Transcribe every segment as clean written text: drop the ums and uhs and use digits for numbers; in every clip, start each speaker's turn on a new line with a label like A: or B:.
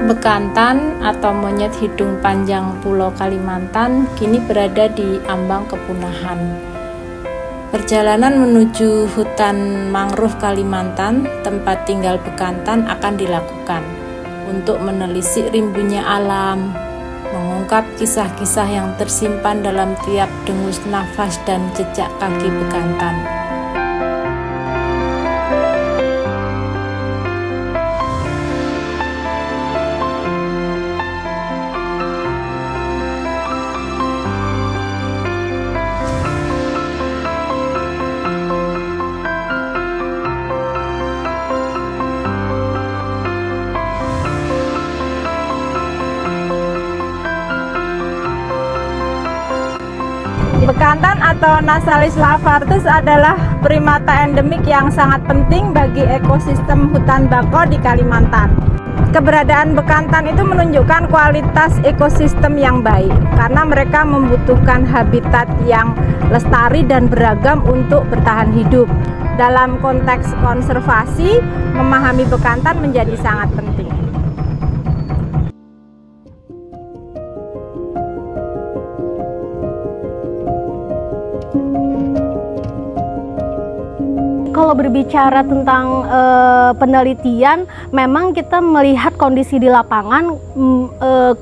A: Bekantan atau monyet hidung panjang Pulau Kalimantan kini berada di ambang kepunahan. Perjalanan menuju hutan mangrove Kalimantan, tempat tinggal bekantan, akan dilakukan untuk menelisik rimbunya alam, mengungkap kisah-kisah yang tersimpan dalam tiap dengus nafas dan jejak kaki bekantan.
B: Bekantan atau Nassalis lavartus adalah primata endemik yang sangat penting bagi ekosistem hutan bakau di Kalimantan. Keberadaan bekantan itu menunjukkan kualitas ekosistem yang baik karena mereka membutuhkan habitat yang lestari dan beragam untuk bertahan hidup. Dalam konteks konservasi, memahami bekantan menjadi sangat penting.
C: Kalau berbicara tentang penelitian, memang kita melihat kondisi di lapangan,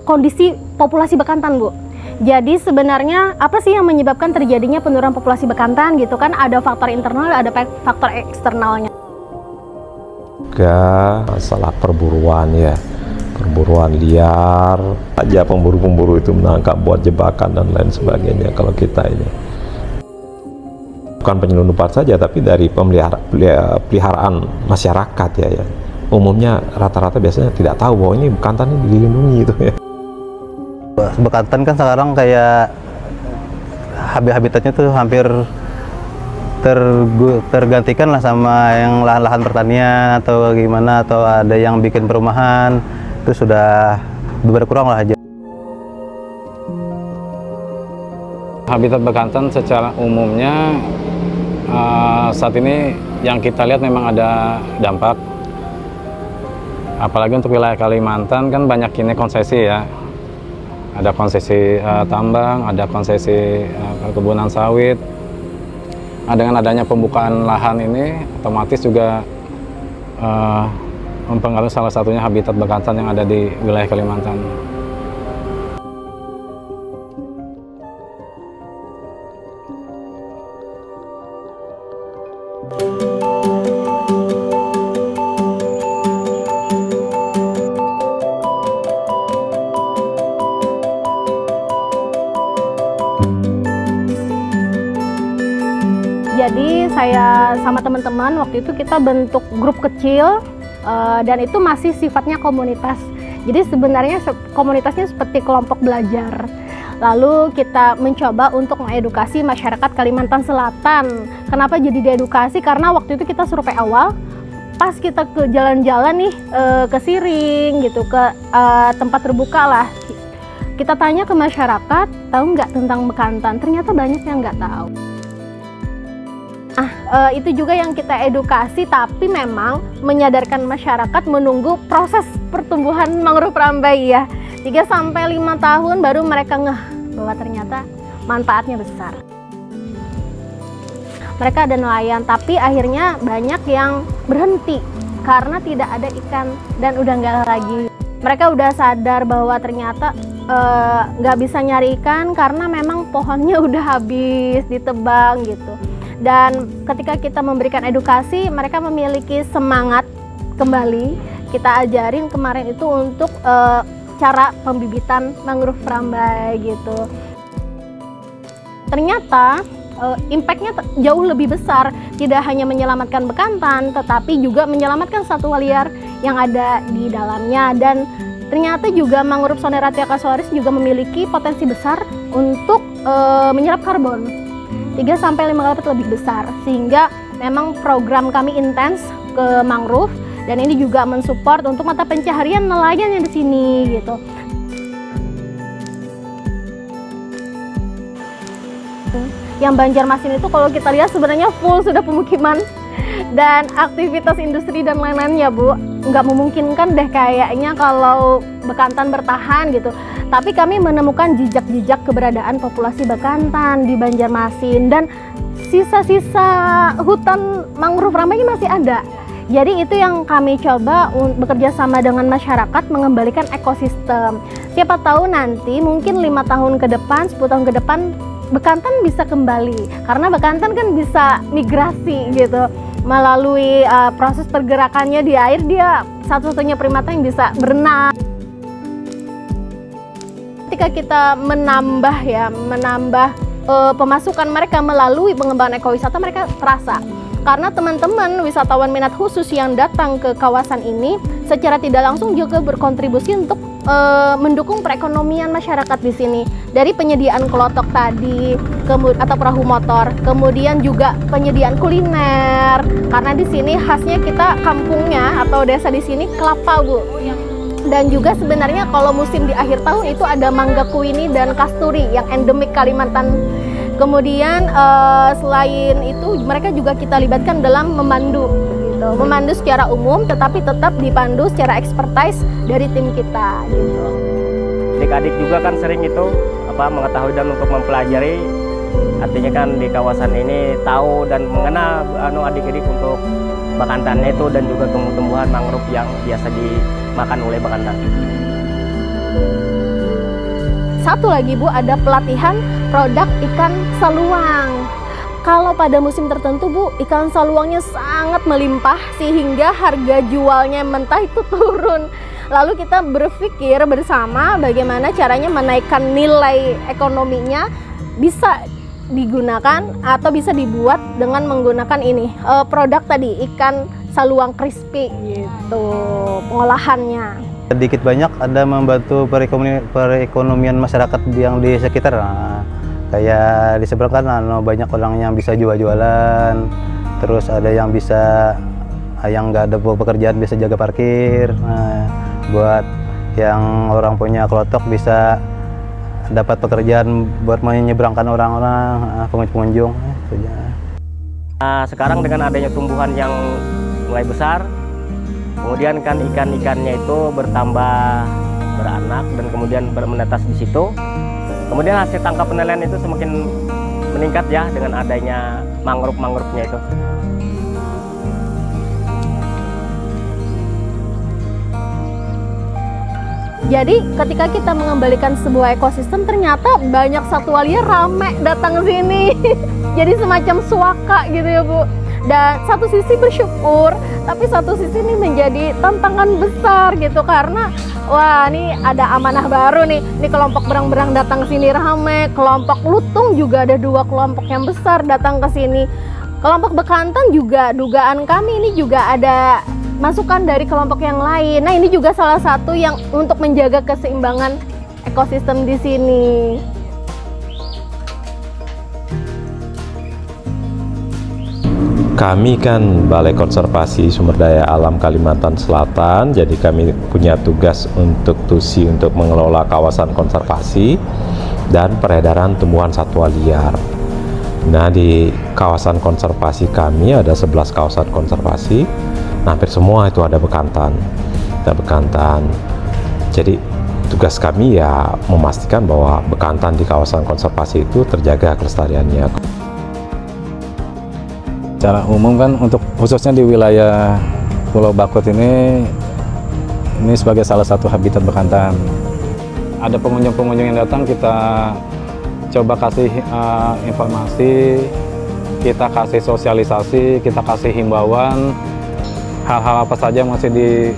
C: kondisi populasi bekantan, Bu. Jadi sebenarnya apa sih yang menyebabkan terjadinya penurunan populasi bekantan gitu kan? Ada faktor internal, ada faktor eksternalnya.
D: Masalah perburuan ya, perburuan liar, aja pemburu-pemburu itu menangkap buat jebakan dan lain sebagainya. Kalau kita ini bukan penyelundupan saja, tapi dari peliharaan masyarakat ya. Umumnya rata-rata biasanya tidak tahu bahwa ini bekantan ini dilindungi gitu ya.
E: Bekantan kan sekarang kayak habitatnya tuh hampir tergantikan lah sama yang lahan-lahan pertanian atau gimana, atau ada yang bikin perumahan, itu sudah berkurang lah aja.
F: Habitat bekantan secara umumnya saat ini yang kita lihat memang ada dampak, apalagi untuk wilayah Kalimantan kan banyak ini konsesi ya, ada konsesi tambang, ada konsesi perkebunan sawit. Dengan adanya pembukaan lahan ini otomatis juga mempengaruhi salah satunya habitat bekantan yang ada di wilayah Kalimantan.
C: Jadi saya sama teman-teman waktu itu kita bentuk grup kecil dan itu masih sifatnya komunitas. Jadi sebenarnya komunitasnya seperti kelompok belajar. Lalu kita mencoba untuk mengedukasi masyarakat Kalimantan Selatan. Kenapa jadi diedukasi? Karena waktu itu kita survei awal, pas kita ke jalan-jalan nih ke Siring gitu, ke tempat terbuka lah. Kita tanya ke masyarakat, tahu nggak tentang bekantan? Ternyata banyak yang nggak tahu. Itu juga yang kita edukasi, tapi memang menyadarkan masyarakat menunggu proses pertumbuhan mangrove rambai ya. 3-5 tahun baru mereka ngeh bahwa ternyata manfaatnya besar. Mereka ada nelayan, tapi akhirnya banyak yang berhenti karena tidak ada ikan dan udah nggak lagi. Mereka udah sadar bahwa ternyata nggak bisa nyari ikan karena memang pohonnya udah habis ditebang gitu. Dan ketika kita memberikan edukasi, mereka memiliki semangat kembali. Kita ajarin kemarin itu untuk cara pembibitan mangrove rambai gitu. Ternyata impact-nya jauh lebih besar, tidak hanya menyelamatkan bekantan, tetapi juga menyelamatkan satwa liar yang ada di dalamnya. Dan ternyata juga mangrove Soneratia casuaris juga memiliki potensi besar untuk menyerap karbon 3-5 kali lebih besar, sehingga memang program kami intens ke mangrove dan ini juga mensupport untuk mata pencaharian nelayan yang di sini gitu. Yang Banjarmasin itu kalau kita lihat sebenarnya full sudah pemukiman dan aktivitas industri dan lain-lainnya, Bu. nggak memungkinkan deh kayaknya kalau bekantan bertahan gitu. Tapi kami menemukan jejak-jejak keberadaan populasi bekantan di Banjarmasin, dan sisa-sisa hutan mangrove ramai ini masih ada. Jadi itu yang kami coba bekerja sama dengan masyarakat mengembalikan ekosistem. Siapa tahu nanti mungkin 5 tahun ke depan, 10 tahun ke depan bekantan bisa kembali. Karena bekantan kan bisa migrasi gitu. Melalui proses pergerakannya di air, dia satu-satunya primata yang bisa berenang. Ketika kita menambah pemasukan mereka melalui pengembangan ekowisata, mereka terasa. Karena teman-teman wisatawan minat khusus yang datang ke kawasan ini secara tidak langsung juga berkontribusi untuk mendukung perekonomian masyarakat di sini. Dari penyediaan kelotok tadi atau perahu motor, kemudian juga penyediaan kuliner. Karena di sini khasnya kita kampungnya atau desa di sini kelapa, Bu. Dan juga sebenarnya kalau musim di akhir tahun itu ada mangga kuini dan kasturi yang endemik Kalimantan. Kemudian selain itu mereka juga kita libatkan dalam memandu gitu. Memandu secara umum tetapi tetap dipandu secara expertise dari tim kita gitu.
G: Adik-adik juga kan sering itu mengetahui dan untuk mempelajari, artinya kan di kawasan ini tahu dan mengenal adik-adik untuk bekantannya itu dan juga tumbuh-tumbuhan mangrove yang biasa dimakan oleh bekantan.
C: Satu lagi, Bu, ada pelatihan produk ikan saluang. Kalau pada musim tertentu, Bu, ikan saluangnya sangat melimpah sehingga harga jualnya mentah itu turun. Lalu kita berpikir bersama bagaimana caranya menaikkan nilai ekonominya, bisa digunakan atau bisa dibuat dengan menggunakan ini produk tadi, ikan saluang crispy gitu pengolahannya.
E: Sedikit banyak ada membantu perekonomian masyarakat yang di sekitar. Kayak di seberang kan banyak orang yang bisa jual-jualan, terus ada yang bisa yang nggak ada pekerjaan bisa jaga parkir. Buat yang orang punya kelotok bisa dapat pekerjaan buat menyeberangkan orang-orang, pengunjung.
G: Sekarang dengan adanya tumbuhan yang mulai besar, kemudian kan ikan-ikannya itu bertambah beranak dan kemudian menetas di situ. Kemudian hasil tangkap penilaian itu semakin meningkat ya dengan adanya mangrove-mangrove-nya itu.
C: Jadi ketika kita mengembalikan sebuah ekosistem, ternyata banyak satwa liar rame datang ke sini. Jadi semacam suaka gitu ya, Bu. Dan satu sisi bersyukur, tapi satu sisi ini menjadi tantangan besar gitu, karena wah, ini ada amanah baru nih. Ini kelompok berang-berang datang ke sini rame, kelompok lutung juga ada 2 kelompok yang besar datang ke sini. Kelompok bekantan juga dugaan kami ini juga ada masukan dari kelompok yang lain. Nah, ini juga salah satu yang untuk menjaga keseimbangan ekosistem di sini.
D: Kami kan Balai Konservasi Sumber Daya Alam Kalimantan Selatan, jadi kami punya tugas untuk TUSI untuk mengelola kawasan konservasi dan peredaran tumbuhan satwa liar. Nah, di kawasan konservasi kami ada 11 kawasan konservasi, hampir semua itu ada bekantan. Jadi tugas kami ya memastikan bahwa bekantan di kawasan konservasi itu terjaga kelestariannya.
F: Secara umum kan untuk khususnya di wilayah Pulau Bakut ini sebagai salah satu habitat bekantan. Ada pengunjung-pengunjung yang datang, kita coba kasih informasi, kita kasih sosialisasi, kita kasih himbauan, hal-hal apa saja yang masih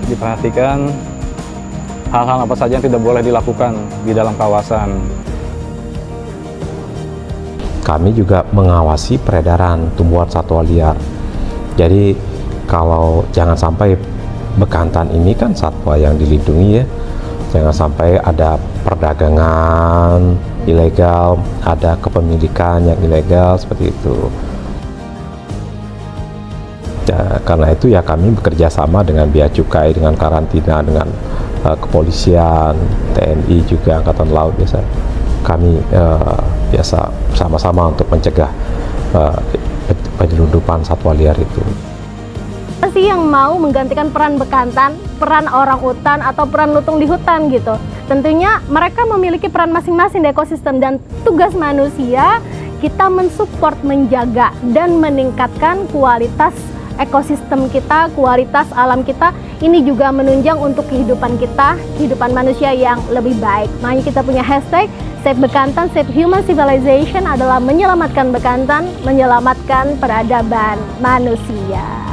F: diperhatikan, hal-hal apa saja yang tidak boleh dilakukan di dalam kawasan.
D: Kami juga mengawasi peredaran tumbuhan satwa liar. Jadi kalau jangan sampai bekantan ini kan satwa yang dilindungi ya, jangan sampai ada perdagangan ilegal, ada kepemilikan yang ilegal seperti itu. Ya, karena itu ya kami bekerja sama dengan Bea Cukai, dengan karantina, dengan kepolisian, TNI juga, Angkatan Laut biasa. Kami biasa sama-sama untuk mencegah penyelundupan satwa liar itu.
C: sih yang mau menggantikan peran bekantan, peran orang hutan, atau peran lutung di hutan gitu. Tentunya mereka memiliki peran masing-masing di ekosistem, dan tugas manusia kita mensupport, menjaga, dan meningkatkan kualitas ekosistem kita, kualitas alam kita. Ini juga menunjang untuk kehidupan kita, kehidupan manusia yang lebih baik. Makanya kita punya hashtag Save Bekantan, Save Human Civilization adalah menyelamatkan bekantan, menyelamatkan peradaban manusia.